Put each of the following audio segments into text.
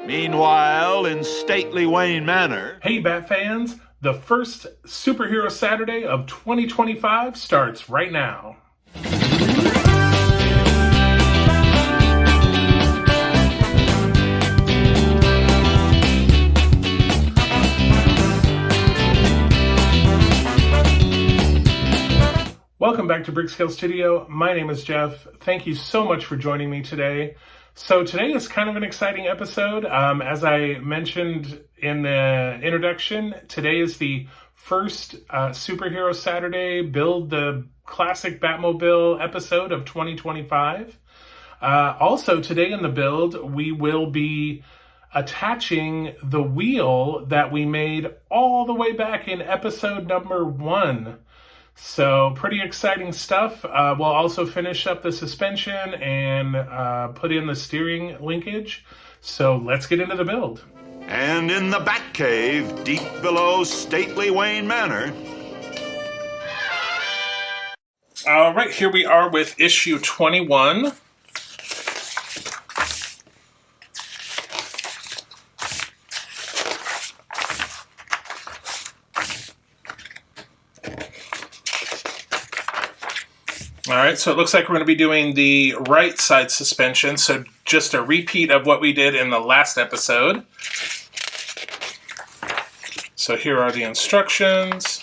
Meanwhile, in stately Wayne Manor. Hey, Bat fans! The first Superhero Saturday of 2025 starts right now. Welcome back to Brickscale Studio. My name is Jeff. Thank you so much for joining me today. So today is kind of an exciting episode. As I mentioned in the introduction, today is the first Superhero Saturday Build the Classic Batmobile episode of 2025. Also, today in the build, we will be attaching the wheel that we made all the way back in episode number 1. So pretty exciting stuff. We'll also finish up the suspension and put in the steering linkage. So let's get into the build. And in the Batcave, deep below stately Wayne Manor. All right, here we are with issue 21. All right, so it looks like we're going to be doing the right side suspension, so just a repeat of what we did in the last episode. So here are the instructions,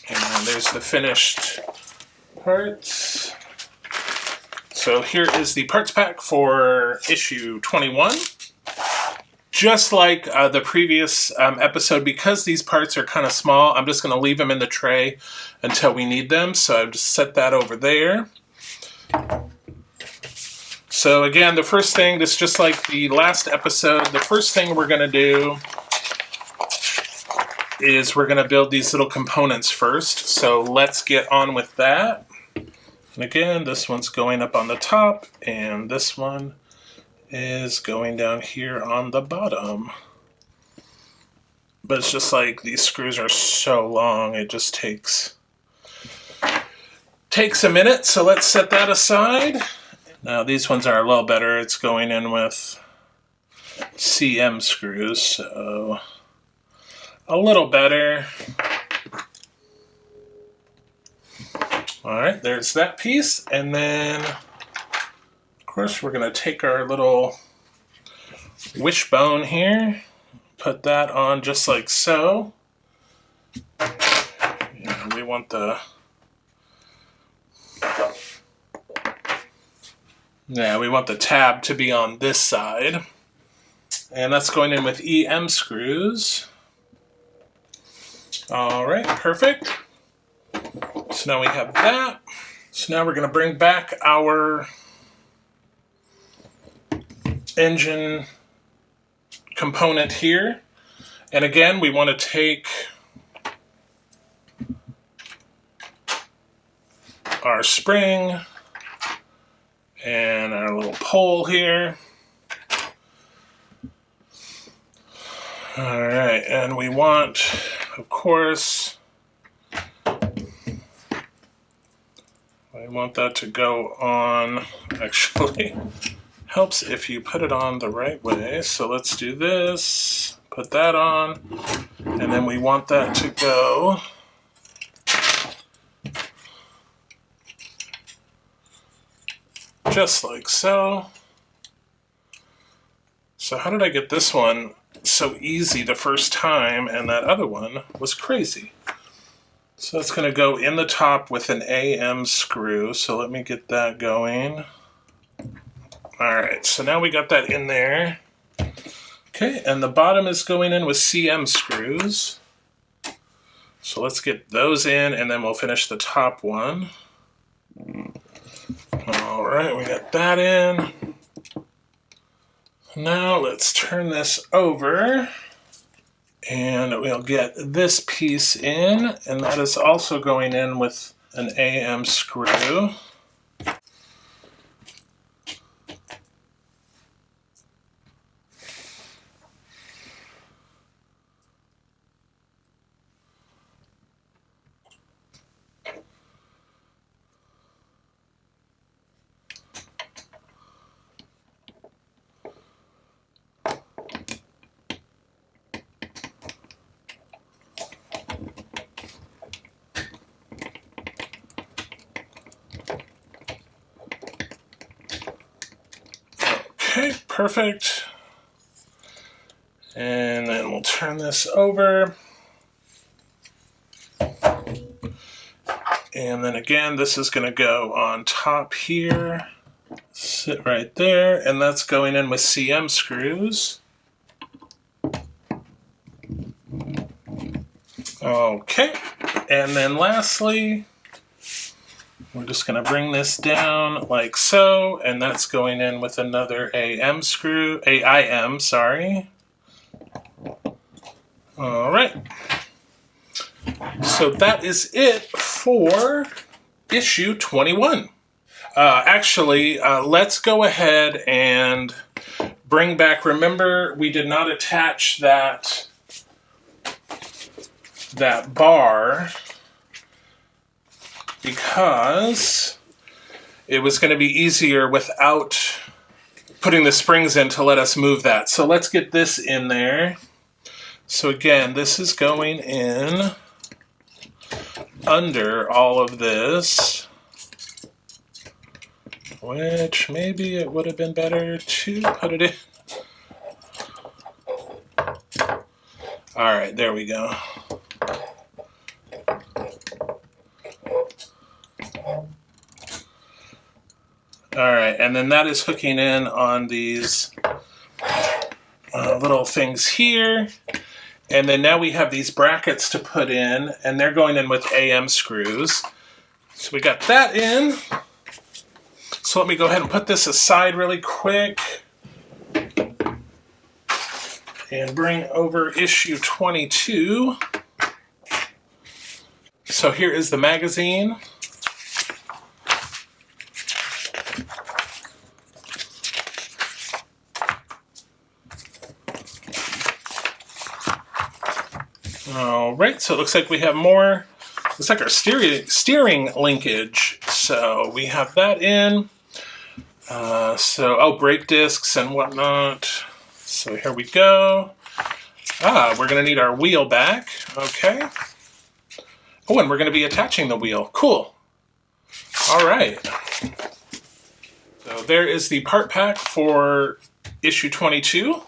and there's the finished parts. So here is the parts pack for issue 21. Just like the previous episode, because these parts are kind of small, I'm just going to leave them in the tray until we need them. So I've just set that over there. So again, the first thing, this is just like the last episode, the first thing we're going to do is we're going to build these little components first. So let's get on with that. And again, this one's going up on the top, and this one is going down here on the bottom. But it's just like these screws are so long, it just takes a minute. So let's set that aside. Now these ones are a little better. It's going in with CM screws, so a little better. All right, there's that piece. And then of course, we're going to take our little wishbone here, put that on just like so. And we want the tab to be on this side. And that's going in with EM screws. All right, perfect. So now we have that. So now we're going to bring back our engine component here, and again we want to take our spring and our little pole here. All right, and we want, of course, I want that to go on, actually helps if you put it on the right way. So let's do this, put that on, and then we want that to go just like so. So how did I get this one so easy the first time and that other one was crazy? So it's going to go in the top with an AM screw. So let me get that going. Alright, so now we got that in there. Okay, and the bottom is going in with CM screws. So let's get those in, and then we'll finish the top one. Alright, we got that in. Now let's turn this over, and we'll get this piece in, and that is also going in with an AM screw. Okay, perfect. And then we'll turn this over. And then again, this is going to go on top here. Sit right there, and that's going in with CM screws. Okay, and then lastly, we're just going to bring this down like so, and that's going in with another AIM, sorry. All right. So that is it for issue 21. Let's go ahead and bring back, remember we did not attach that bar because it was going to be easier without putting the springs in to let us move that. So let's get this in there. So again, this is going in under all of this, which maybe it would have been better to put it in. All right, there we go. All right, and then that is hooking in on these little things here. And then now we have these brackets to put in, and they're going in with AM screws. So we got that in. So let me go ahead and put this aside really quick. And bring over issue 22. So here is the magazine. All right, so it looks like we have more. Looks like our steering linkage. So we have that in. Brake discs and whatnot. So here we go. We're going to need our wheel back. Okay. Oh, and we're going to be attaching the wheel. Cool. All right. So there is the part pack for issue 22.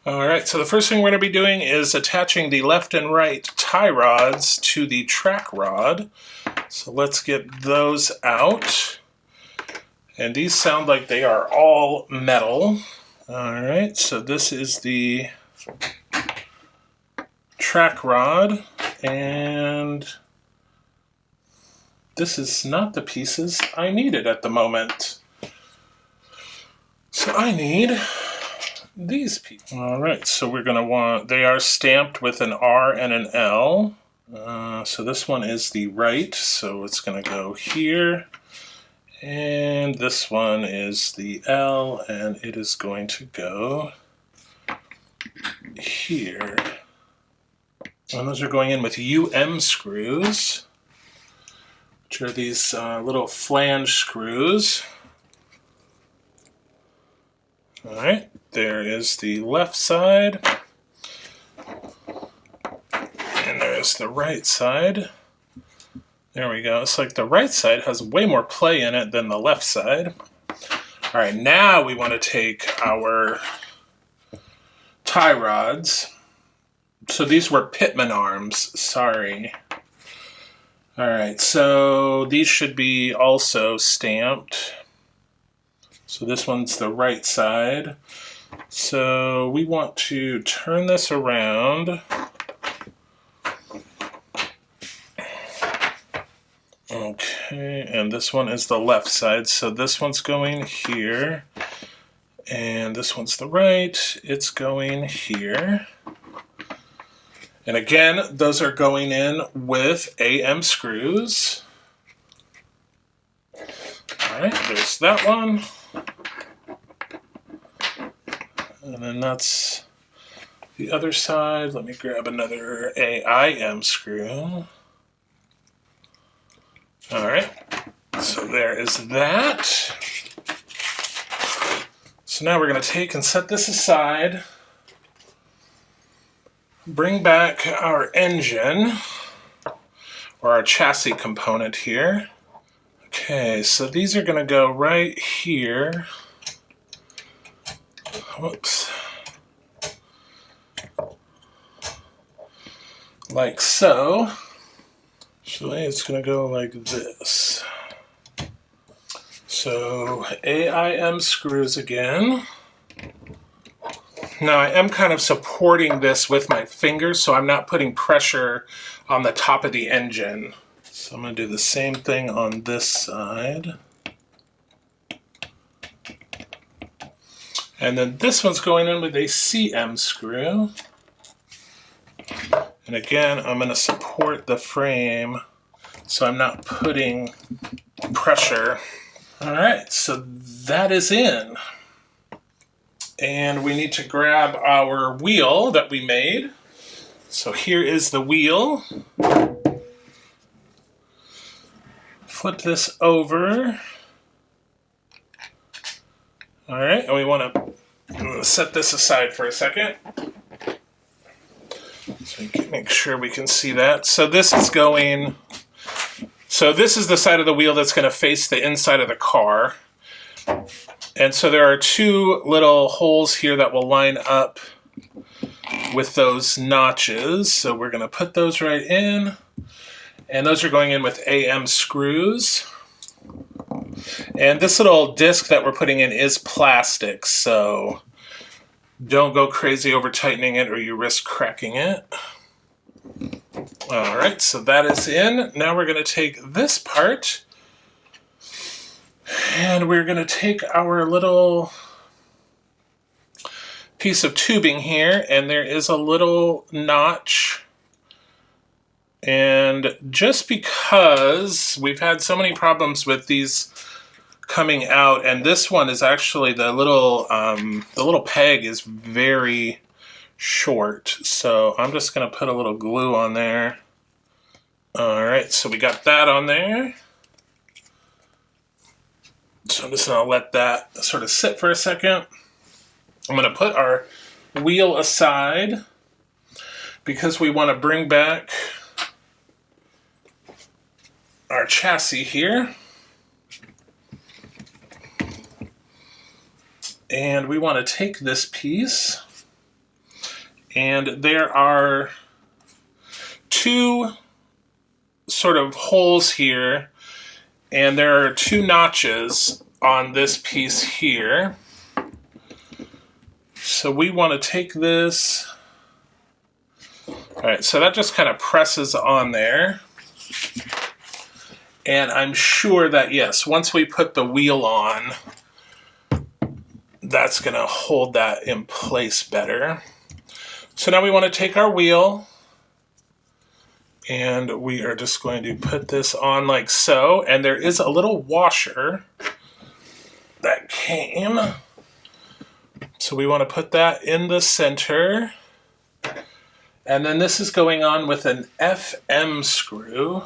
All right, so the first thing we're going to be doing is attaching the left and right tie rods to the track rod. So let's get those out. And these sound like they are all metal. All right, so this is the track rod, and this is not the pieces I needed at the moment. So I need these pieces. All right, so we're going to want, they are stamped with an R and an L. So this one is the right, so it's going to go here. And this one is the L, and it is going to go here. And those are going in with UM screws, which are these little flange screws. All right, there is the left side, and there's the right side. There we go. It's like the right side has way more play in it than the left side. All right, now we want to take our tie rods. So these were Pitman arms, sorry. All right, so these should be also stamped. So this one's the right side. So we want to turn this around. Okay, and this one is the left side. So this one's going here. And this one's the right. It's going here. And again, those are going in with AM screws. All right, there's that one. And then that's the other side. Let me grab another AIM screw. All right, so there is that. So now we're going to take and set this aside. Bring back our engine, or our chassis component here. Okay, so these are going to go right here. Whoops. Like so. Actually, it's going to go like this. So, AIM screws again. Now, I am kind of supporting this with my fingers, so I'm not putting pressure on the top of the engine. So I'm going to do the same thing on this side. And then this one's going in with a CM screw. And again, I'm going to support the frame so I'm not putting pressure. All right, so that is in. And we need to grab our wheel that we made. So here is the wheel. Flip this over. All right, and we want to set this aside for a second. So we can make sure we can see that. So this is going, so this is the side of the wheel that's going to face the inside of the car. And so there are two little holes here that will line up with those notches. So we're going to put those right in. And those are going in with AM screws. And this little disc that we're putting in is plastic, so don't go crazy over tightening it or you risk cracking it. All right, so that is in. Now we're going to take this part and we're going to take our little piece of tubing here, and there is a little notch. And just because we've had so many problems with these coming out, and this one is actually the little peg is very short, so I'm just going to put a little glue on there. All right, so we got that on there. So I'm just going to let that sort of sit for a second. I'm going to put our wheel aside because we want to bring back our chassis here. And we want to take this piece, and there are two sort of holes here, and there are two notches on this piece here. So we want to take this. All right, so that just kind of presses on there. And I'm sure that, yes, once we put the wheel on, that's going to hold that in place better. So now we want to take our wheel, and we are just going to put this on like so. And there is a little washer that came. So we want to put that in the center. And then this is going on with an FM screw.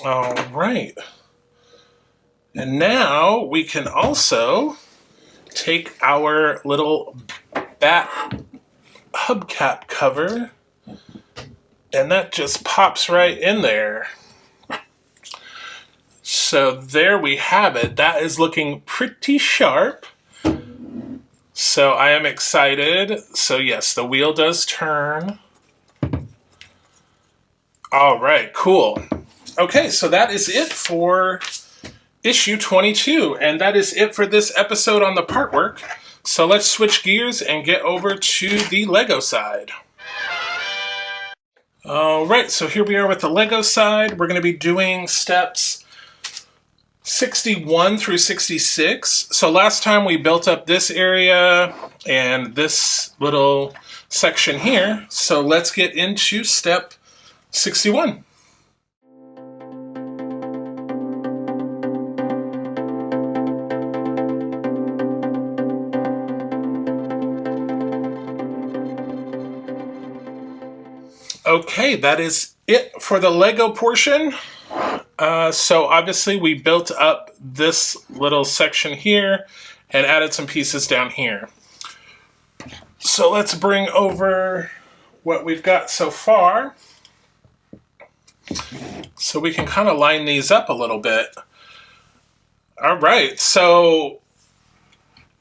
All right. And now we can also take our little bat hubcap cover, and that just pops right in there. So there we have it. That is looking pretty sharp. So I am excited. So yes, the wheel does turn. All right, cool. Okay, so that is it for issue 22, and that is it for this episode on the part work. So let's switch gears and get over to the Lego side. All right, so here we are with the Lego side. We're going to be doing steps 61 through 66. So last time we built up this area and this little section here. So let's get into step 61. Okay, that is it for the Lego portion. So obviously we built up this little section here and added some pieces down here. So let's bring over what we've got so far. So we can kind of line these up a little bit. All right, so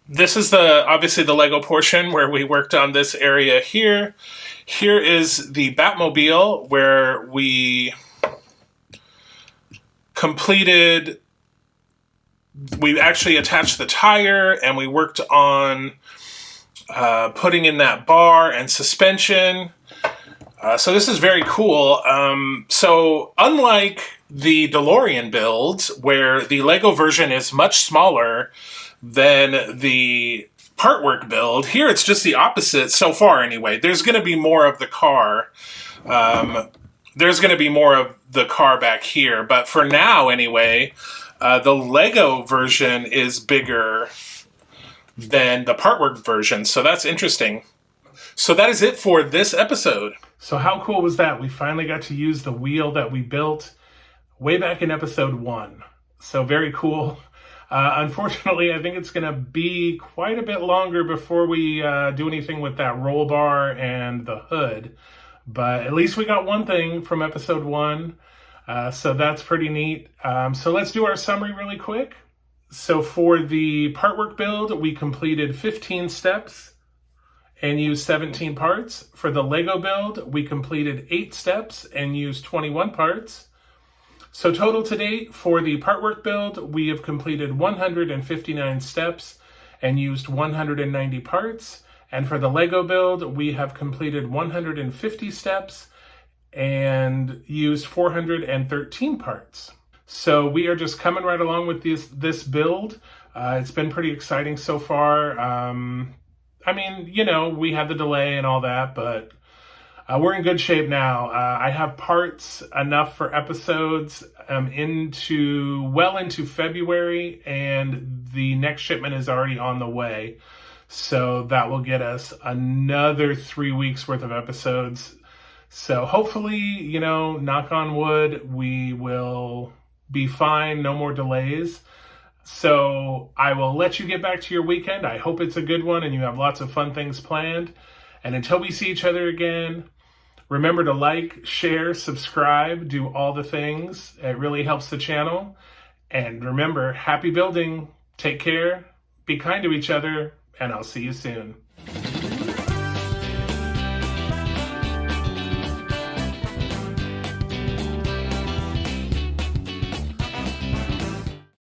this is obviously the Lego portion where we worked on this area here. Here is the Batmobile where we actually attached the tire and we worked on putting in that bar and suspension. So this is very cool. So unlike the DeLorean builds, where the Lego version is much smaller than the partwork build, here it's just the opposite so far anyway. There's going to be more of the car. There's going to be more of the car back here. But for now anyway, the Lego version is bigger than the partwork version. So that's interesting. So that is it for this episode. So how cool was that? We finally got to use the wheel that we built way back in episode 1. So very cool. Unfortunately, I think it's going to be quite a bit longer before we do anything with that roll bar and the hood. But at least we got one thing from episode 1. So that's pretty neat. So let's do our summary really quick. So for the partwork build, we completed 15 steps and used 17 parts. For the Lego build, we completed 8 steps and used 21 parts. So total to date, for the partwork build, we have completed 159 steps and used 190 parts. And for the Lego build, we have completed 150 steps and used 413 parts. So we are just coming right along with this build. It's been pretty exciting so far. I mean, you know, we had the delay and all that, but we're in good shape now. I have parts enough for episodes into February, and the next shipment is already on the way. So that will get us another 3 weeks worth of episodes. So hopefully, you know, knock on wood, we will be fine. No more delays. So I will let you get back to your weekend. I hope it's a good one and you have lots of fun things planned. And until we see each other again, remember to like, share, subscribe, do all the things. It really helps the channel. And remember, happy building. Take care. Be kind to each other. And I'll see you soon.